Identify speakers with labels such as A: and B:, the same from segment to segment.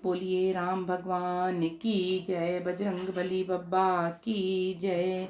A: बोलिए राम भगवान की जय, बजरंगबली बब्बा की जय।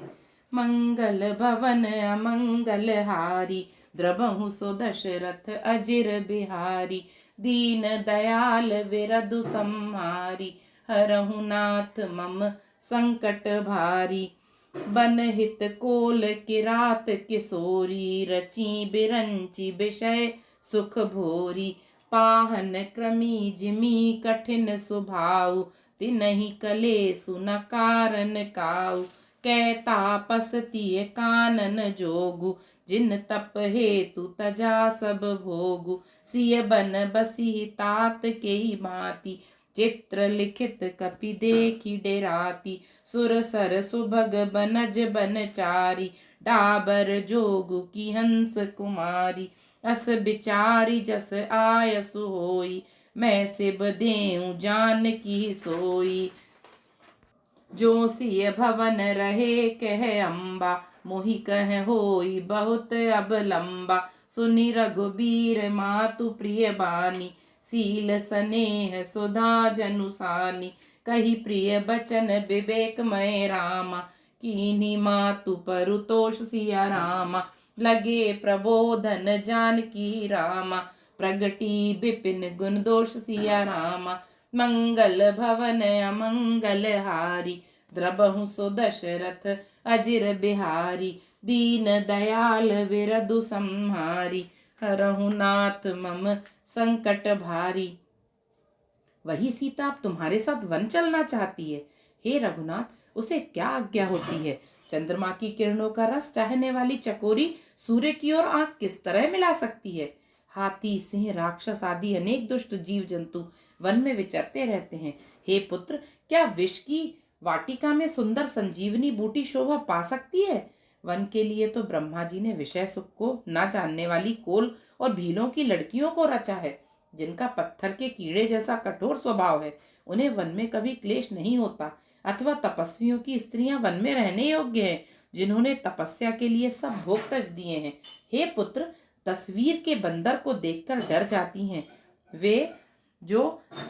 A: मंगल भवन अमंगल हारी, द्रबहु सो दशरथ अजिर बिहारी। दीन दयाल विरधु संहारी, हरहु नाथ मम संकट भारी। बन हित कोल किरात किशोरी, रची बिरंची विषय सुख भोरी। पाहन क्रमी जिमी कठिन स्वभाव, तिनहि कलेसु न कारण काऊ। कै तापस तिय कानन जोगु, जिन तप हेतु तजा सब भोगु। सिय बन बसी तात के भांति, चित्र लिखित कपि देखी डेराती। सुर सर सुभग बनज बनचारी, डाबर जोगु की हंस कुमारी। अस बिचारी जस आयसु होई, मैं सिब देऊं जानकी सोई। जो सिय भवन रहे कह अम्बा, मोहि कह होई बहुत अब लंबा। सुनि रघुबीर मातु प्रिय बानी, सील स्नेह सुधा जनुसानी। कही प्रिय बचन विवेकमय रामा, कीन्ही मातु परुतोष सिया रामा। लगे प्रबोधन जानकी रामा, प्रगटी विपिन गुण दोष सिया रामा। मंगल भवन अमंगल हारी, द्रबहु सो दशरथ अजिर बिहारी। दीन दयाल विरधु संहारी, हरहु नाथ मम संकट भारी। वही सीता अब तुम्हारे साथ वन चलना चाहती है। हे रघुनाथ, उसे क्या आज्ञा होती है? चंद्रमा की किरणों का रस चाहने वाली चकोरी सूर्य की ओर आंख किस तरह मिला सकती है? हाथी, सिंह, राक्षस आदि अनेक दुष्ट जीव जंतु वन में विचरते रहते हैं। हे पुत्र, क्या विष की वाटिका में सुंदर संजीवनी बूटी शोभा पा सकती है? वन के लिए तो ब्रह्मा जी ने विषय सुख को न जानने वाली कोल और भीलों की लड़कियों को रचा है, जिनका पत्थर के कीड़े जैसा कठोर स्वभाव है। उन्हें वन में कभी क्लेश नहीं होता। अथवा तपस्वियों की स्त्रियां वन में रहने योग्य हैं, जिन्होंने तपस्या के लिए सब भोग तज दिए हैं। हे पुत्र, तस्वीर के बंदर को देखकर डर जाती हैं वे जो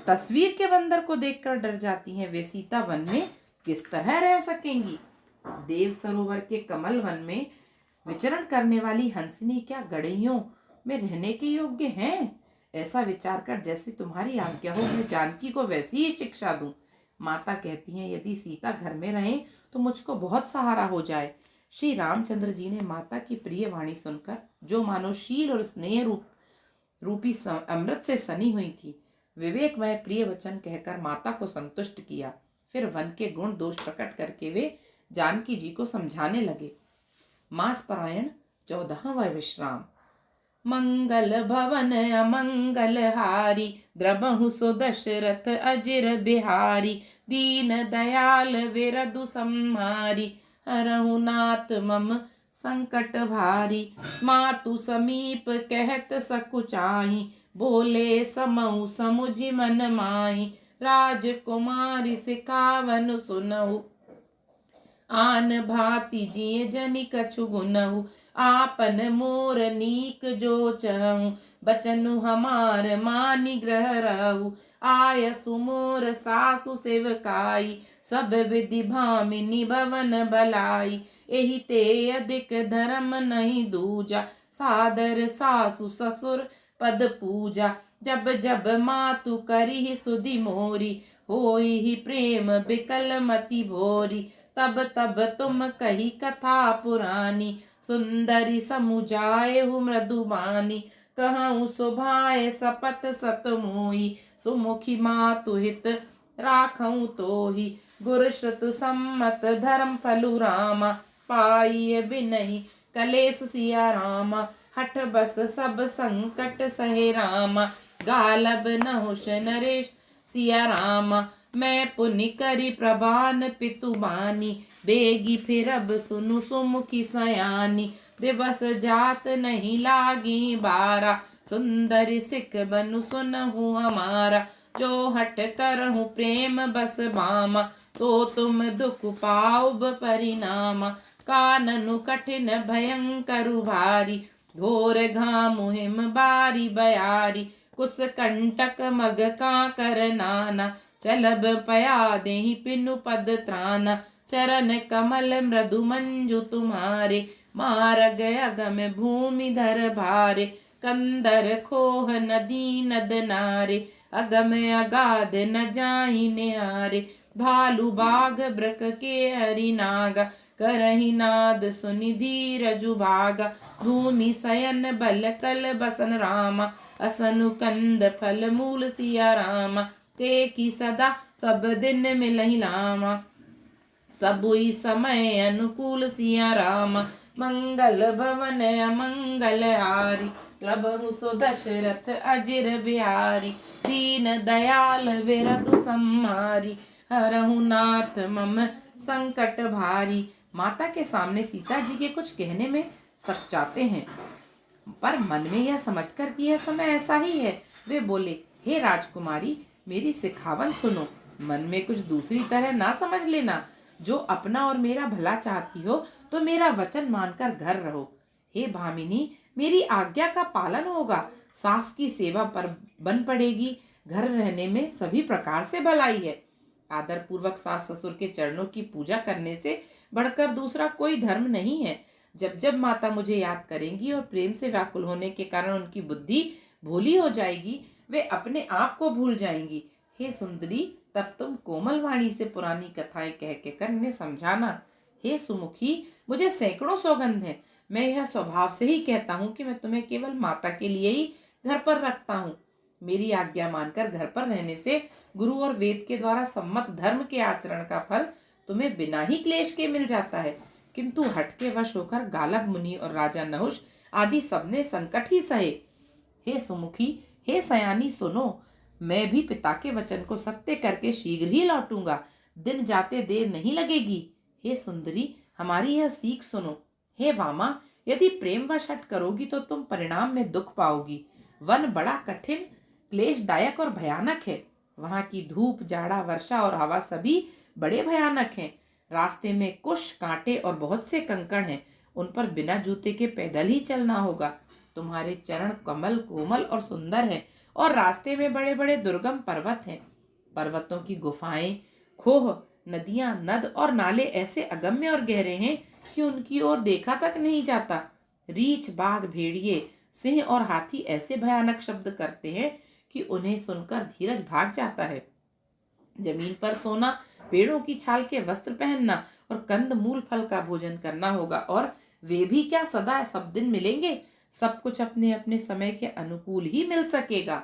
A: तस्वीर के बंदर को देखकर डर जाती हैं, वे सीता वन में किस तरह रह सकेंगी? देव सरोवर के कमल वन में विचरण करने वाली हंसिनी क्या गड़ियों में रहने के योग्य हैं? ऐसा विचार कर जैसी तुम्हारी आज्ञा हो, मैं जानकी को वैसी ही शिक्षा दूं। माता कहती हैं, यदि सीता घर में रहे तो मुझको बहुत सहारा हो जाए। श्री रामचंद्र जी ने माता की प्रिय वाणी सुनकर, जो मानो शील और स्नेह रूपी अमृत से सनी हुई थी, विवेकमय प्रिय वचन कहकर माता को संतुष्ट किया। फिर वन के गुण दोष प्रकट करके वे जानकी जी को समझाने लगे। मास परायण 14वां विश्राम। मंगल भवन अमंगल हारी, द्रबहु सो दशरथ अजिर बिहारी। दीन दयाल विरधु संहारी, हरहु नाथ मम संकट भारी। मातु समीप कहत सकुचाई, बोले समहु समुझि मन माही। राजकुमारी सिखावन सुनहु, आन भांति जिय जनि कछु गुनहु। आपन मोर नीक जो चहु, बचनु हमार मानि ग्रह रहु। आयसु मोर सासु सेवकाई, सब विधि भामिनी भवन बलाई। एहि ते अधिक धर्म नहीं दूजा, सादर सासु ससुर पद पूजा। जब जब मातु करिहि सुधि मोरी, होई ही प्रेम बिकल मति भोरी। तब तब तुम कही कथा पुरानी, सुंदरी समुझाए मृदुबानी। कहूँ सुभाए सपत सत मोई, सुमुखी मातु हित राखूं तोहि। गुर श्रुत सम्मत धर्म फलु रामा, पाई बिनहि कलेस सिया रामा। हठ बस सब संकट सहे रामा, गालब नहुष नरेश सिया रामा। मैं पुनि करी प्रभान पितु बानी, बेगी फिर अब सुनु सुमुखी सयानी। दिवस जात नहीं लागी बारा, सुंदरी सिख बनु सुनहु हमारा। जो हट करहु प्रेम बस बामा, तो तुम दुख पाउब परिणामा। काननु कठिन भयंकर भारी, घोर घामु हिम बारी बयारी। कुस कंटक मग का कर नाना, चलब पया देहि पिनु पद त्राना, चरण कमल मृदु मंजु तुम्हारे, मार्ग अगम भूमि धर भारे, कंदर खोह नदी नद नारे, अगम अगाध न जाहि निहारे, भालू बाघ ब्रक के हरिनागा, करहि नाद सुनि धीरजु भागा, भूमि शयन बल कल बसन रामा, असनु कंद फल मूल सिया रामा, ते की सदा सब दिन मिलहि लामा, सबुई समय अनुकूल सिया रामा, मंगल भवन अमंगल हारी, प्रभु सो दशरथ अजिर बिहारी, दीन दयाल विरधु सम्हारी, हरहु नाथ मम संकट भारी। माता के सामने सीता जी के कुछ कहने में सच्चाते हैं, पर मन में यह समझकर कि यह समय ऐसा ही है, वे बोले, हे राजकुमारी, मेरी सिखावन सुनो, मन में कुछ दूसरी तरह ना समझ लेना। जो अपना और मेरा भला चाहती हो तो मेरा वचन मानकर घर रहो। हे भामिनी, मेरी आज्ञा का पालन होगा, सास की सेवा पर बन पड़ेगी, घर रहने में सभी प्रकार से भलाई है। आदर पूर्वक सास ससुर के चरणों की पूजा करने से बढ़कर दूसरा कोई धर्म नहीं है। जब जब माता मुझे याद करेंगी और प्रेम से व्याकुल होने के कारण उनकी बुद्धि भोली हो जाएगी, वे अपने आप को भूल जाएंगी। हे सुंदरी, तब तुम कोमल वाणी से पुरानी कथाएं कह के कर इन्हें समझाना। हे सुमुखी, मुझे सैकड़ों सौगंध है, मैं यह स्वभाव से ही कहता हूँ कि मैं तुम्हें केवल माता के लिए ही घर पर रखता हूँ। मेरी आज्ञा मानकर घर पर रहने से गुरु और वेद के द्वारा सम्मत धर्म के आचरण का फल तुम्हें बिना ही क्लेश के मिल जाता है, किंतु हट के वश होकर गालव मुनि और राजा नहुष आदि सबने संकट ही सहे। हे सुमुखी, हे सयानी, सुनो, मैं भी पिता के वचन को सत्य करके शीघ्र ही लौटूंगा, दिन जाते देर नहीं लगेगी। हे सुंदरी, हमारी यह सीख सुनो। हे वामा, यदि प्रेम वश हट करोगी तो तुम परिणाम में दुख पाओगी। वन बड़ा कठिन, क्लेशदायक और भयानक है। वहां की धूप, जाड़ा, वर्षा और हवा सभी बड़े भयानक हैं। रास्ते में कुश, कांटे और बहुत से कंकड़ हैं, उन पर बिना जूते के पैदल ही चलना होगा। तुम्हारे चरण कमल कोमल और सुंदर हैं, और रास्ते में बड़े बड़े दुर्गम पर्वत हैं। पर्वतों की गुफाएं, खोह, नदियां, नद और नाले ऐसे अगम्य और गहरे हैं कि उनकी ओर देखा तक नहीं जाता। रीछ, बाघ, भेड़िए, सिंह और हाथी ऐसे भयानक शब्द करते हैं कि उन्हें सुनकर धीरज भाग जाता है। जमीन पर सोना, पेड़ों की छाल के वस्त्र पहनना और कंद मूल फल का भोजन करना होगा, और वे भी क्या सदा सब दिन मिलेंगे? सब कुछ अपने अपने समय के अनुकूल ही मिल सकेगा।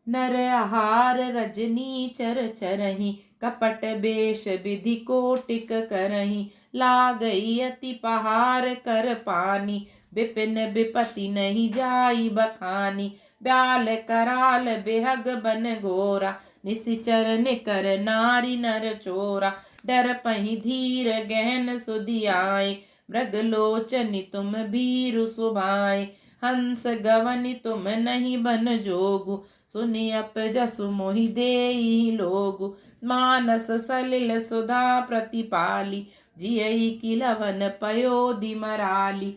A: नर आहार रजनी चर चरही, कपट बेश विधि कोटिक करही, लागई अति पहार कर पानी, विपिन विपति नहीं जाई बखानी, ब्याल कराल बेहग बन घोरा, निशिचर निकर नारी नर चोरा, डर पही धीर गहन सुधि आए, मृग लोचनि तुम भीरु सुभाए, हंस गवनि तुम नहीं बन जोगु, सुनि अप जसु मोहि देई लोगु, मानस सलिल सुधा प्रतिपाली, जियई की लवन पयोधि मराली,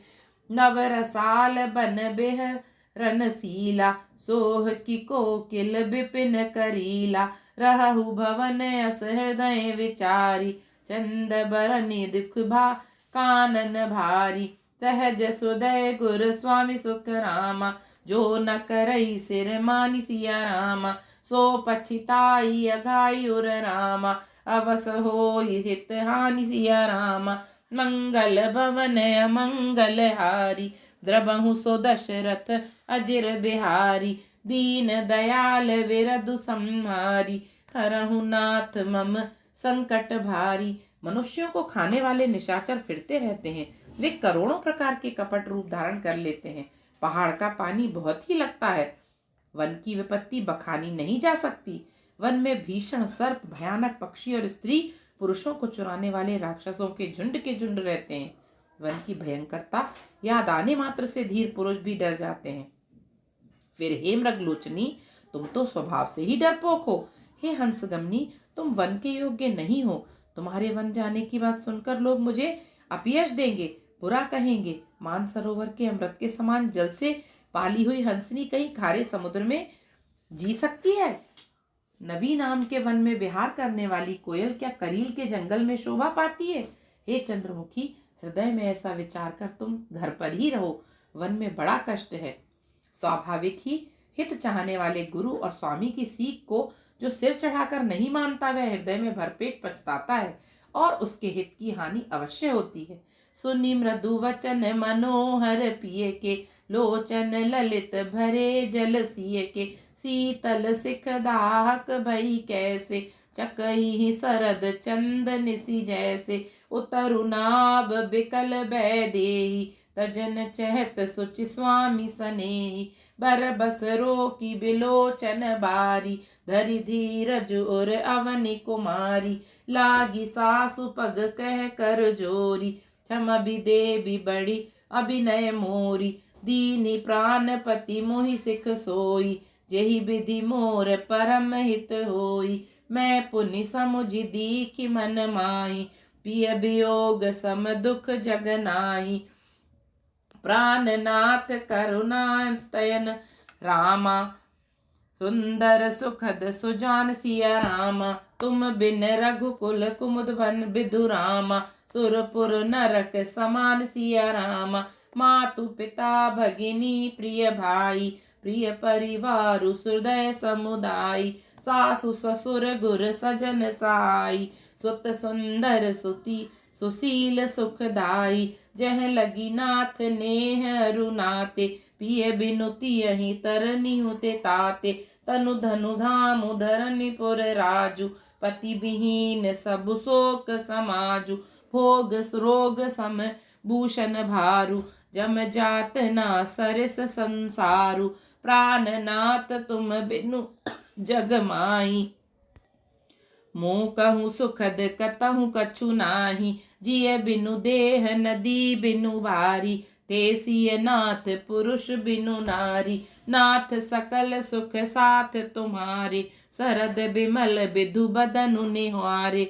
A: नवरसाल बन बेहर रनशीला, सोह की कोकिल बिपिन करीला, रहु भवन अस हृदय विचारी, चंद बरनि दुख भा कानन भारी, सहज सुदय गुर स्वामी सुख रामा, जो न करई सिर मानि सिया रामा, सो पछिताई अघाई उर रामा, अवस होई हित हानि सिया रामा, मंगल भवन अमंगल हारी, द्रबहु सो दशरथ अजिर बिहारी, दीन दयाल विरधु सम्हारी, हरहु नाथ मम संकट भारी। मनुष्यों को खाने वाले निशाचर फिरते रहते हैं, वे करोड़ों प्रकार के कपट रूप धारण कर लेते हैं। पहाड़ का पानी बहुत ही लगता है, वन की विपत्ति बखानी नहीं जा सकती। वन में भीषण सर्प, भयानक पक्षी और स्त्री पुरुषों को चुराने वाले राक्षसों के झुंड रहते हैं। वन की भयंकरता याद आने मात्र से धीर पुरुष भी डर जाते हैं। फिर हे मृगलोचनी, तुम तो स्वभाव से ही डरपोक हो। हे हंसगमनी, तुम वन के योग्य नहीं हो। तुम्हारे वन जाने की बात सुनकर लोग मुझे अपयश देंगे, बुरा कहेंगे। मानसरोवर के अमृत के समान जल से पाली हुई हंसनी कहीं खारे समुद्र में जी सकती है? नवी नाम के वन में विहार करने वाली कोयल क्या करील के जंगल में शोभा पाती है? हे चंद्रमुखी, हृदय में ऐसा विचार कर तुम घर पर ही रहो, वन में बड़ा कष्ट है। स्वाभाविक ही हित चाहने वाले गुरु और स्वामी की सीख को जो सिर चढ़ाकर नहीं मानता वह हृदय में भरपेट पछताता है और उसके हित की हानि अवश्य होती है। सुनी मृदु वचन मनोहर पिए के, लोचन ललित भरे जल सिए के, शीतल सिख दाहक भई कैसे, चकई सरद चंद निसी जैसे, उतरु नाभ बिकल बै देही, तजन चहत सुचि स्वामी सनेही, बर बसरो की बिलोचन बारी, धरि धीरज और अवनि कुमारी, लागी सासु पग कह कर जोरी, क्षम देवी बड़ी अभिनय मोरी, दीनी प्राणपति मोहि सिख सोई, जेहि विधि मोर परम हित होई, मैं पुनि समुझि दीखि मन माही, पिय वियोग सम दुख जग नाही, प्राणनाथ करुणातयन रामा, सुंदर सुखद सुजान सिया रामा, तुम बिन रघुकुल कुमुद बन बिधु रामा, सुरपुर नरक समान सिया रामा, मातु पिता भगिनी प्रिय भाई, प्रिय परिवार हृदय समुदाय, सासु ससुर गुर सजन साई, सुत सुंदर सुती सुशील सुखदाई, जह लगी नाथ नेह अरुनाते, पिय बिनुति यही तरनी होते ताते, तनु धनु धाम धरनी पुर राजू, पति विहीन सब शोक समाजू, भोग रोग सम भूषण भारू, जम जात ना सरस संसारू, प्राणनाथ तुम बिनु जग माई, मोह कहूँ सुखद कतहु कछु नाही, जिय बिनु देह नदी बिनु बारी, तेसिय नाथ पुरुष बिनु नारी, नाथ सकल सुख साथ तुम्हारे, सरद बिमल बिधु बदनु निहारे,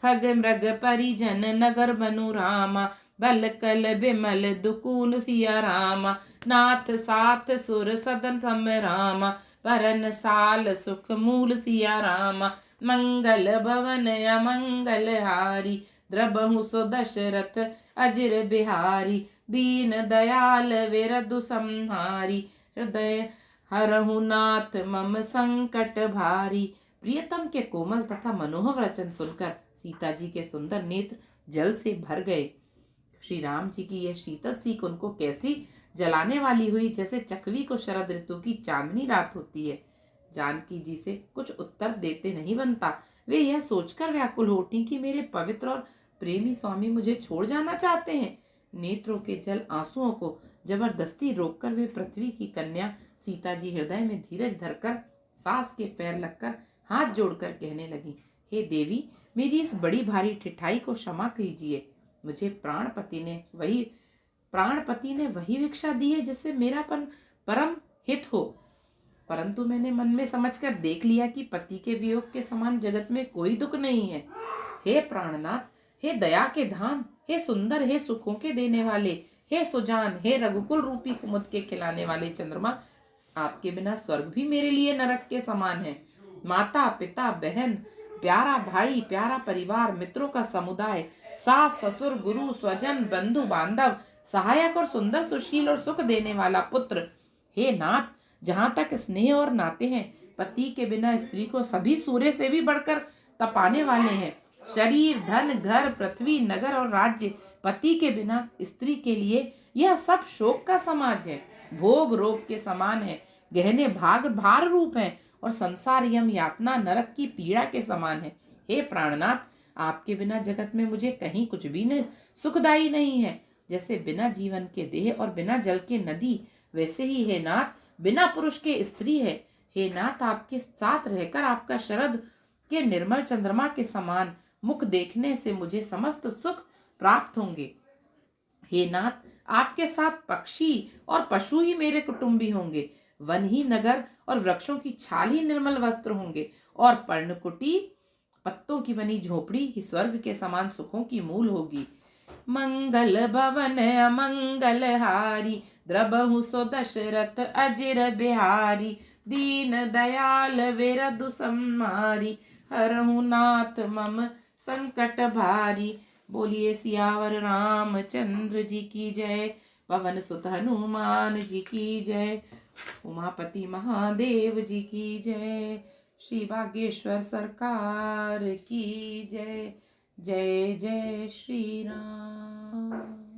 A: खग मृग परिजन नगर बनु रामा, बल कल बिमल दुकून सिया रामा, नाथ साथ सुर सदन सम रामा, परन साल सुख मूल सिया रामा, मंगल भवन अमंगल हारी, द्रबहु सो दशरथ अजिर बिहारी, दीन दयाल विरधु संहारी, हृदय हरहु नाथ मम संकट भारी। प्रियतम के कोमल तथा मनोहर वचन सुनकर सीता जी के सुंदर नेत्र जल से भर गए। श्री राम जी की यह शीतल सीख उनको कैसी जलाने वाली हुई, जैसे चकवी को शरद ऋतु की चांदनी रात होती है। जानकी जी से कुछ उत्तर देते नहीं बनता। वे यह सोचकर व्याकुल हो उठी कि मेरे पवित्र और प्रेमी स्वामी मुझे छोड़ जाना चाहते हैं। नेत्रों के जल आंसुओं को जबरदस्ती रोककर वे पृथ्वी की कन्या सीता जी हृदय में धीरज धरकर सास के पैर लगकर हाथ जोड़कर कहने लगी, हे देवी, मेरी इस बड़ी भारी ठिठाई को क्षमा कीजिए। मुझे प्राणपति ने वही भिक्षा दी है जिससे मेरा परम हित हो, परंतु मैंने मन में समझकर देख लिया कि पति के वियोग के समान जगत में कोई दुख नहीं है। हे प्राणनाथ, हे दया के धाम, हे सुंदर, हे सुखों के देने वाले, हे सुजान, हे रघुकुल रूपी कुमुद के खिलाने वाले चंद्रमा, आपके बिना स्वर्ग भी मेरे लिए नरक के समान है। माता पिता बहन, प्यारा भाई, प्यारा परिवार, मित्रों का समुदाय, सास ससुर गुरु स्वजन बंधु बांधव, सहायक और सुंदर सुशील और सुख देने वाला पुत्र, हे नाथ, जहाँ तक स्नेह और नाते हैं, पति के बिना स्त्री को सभी सूर्य से भी बढ़कर तपाने वाले हैं। शरीर, धन, घर, पृथ्वी, नगर और राज्य, पति के बिना स्त्री के लिए यह सब शोक का समाज है, भोग रोग के समान है, गहने भाग भार रूप है और संसार यम यातना नरक की पीड़ा के समान है। हे प्राणनाथ, आपके बिना जगत में मुझे कहीं कुछ भी नहीं सुखदायी नहीं है। जैसे बिना जीवन के देह और बिना जल के नदी, वैसे ही हे नाथ बिना पुरुष के स्त्री है। हे नाथ, आपके साथ रहकर आपका शरद के निर्मल चंद्रमा के समान मुख देखने से मुझे समस्त सुख प्राप्त होंगे। हे नाथ, आपके साथ पक्षी और पशु ही मेरे कुटुंबी होंगे, वन ही नगर और वृक्षों की छाल ही निर्मल वस्त्र होंगे और पर्णकुटी पत्तों की बनी झोपड़ी ही स्वर्ग के समान सुखों की मूल होगी। मंगल भवन अमंगल हारी, द्रबहु सो दशरथ अजिर बिहारी। दीन दयाल विरधु सम्मारी, हरहु नाथ मम संकट भारी। बोलिए सियावर रामचंद्र जी की जय, पवन सुत हनुमान जी की जय, उमापति महादेव जी की जय, श्री बागेश्वर सरकार की जय। जय जय श्री राम।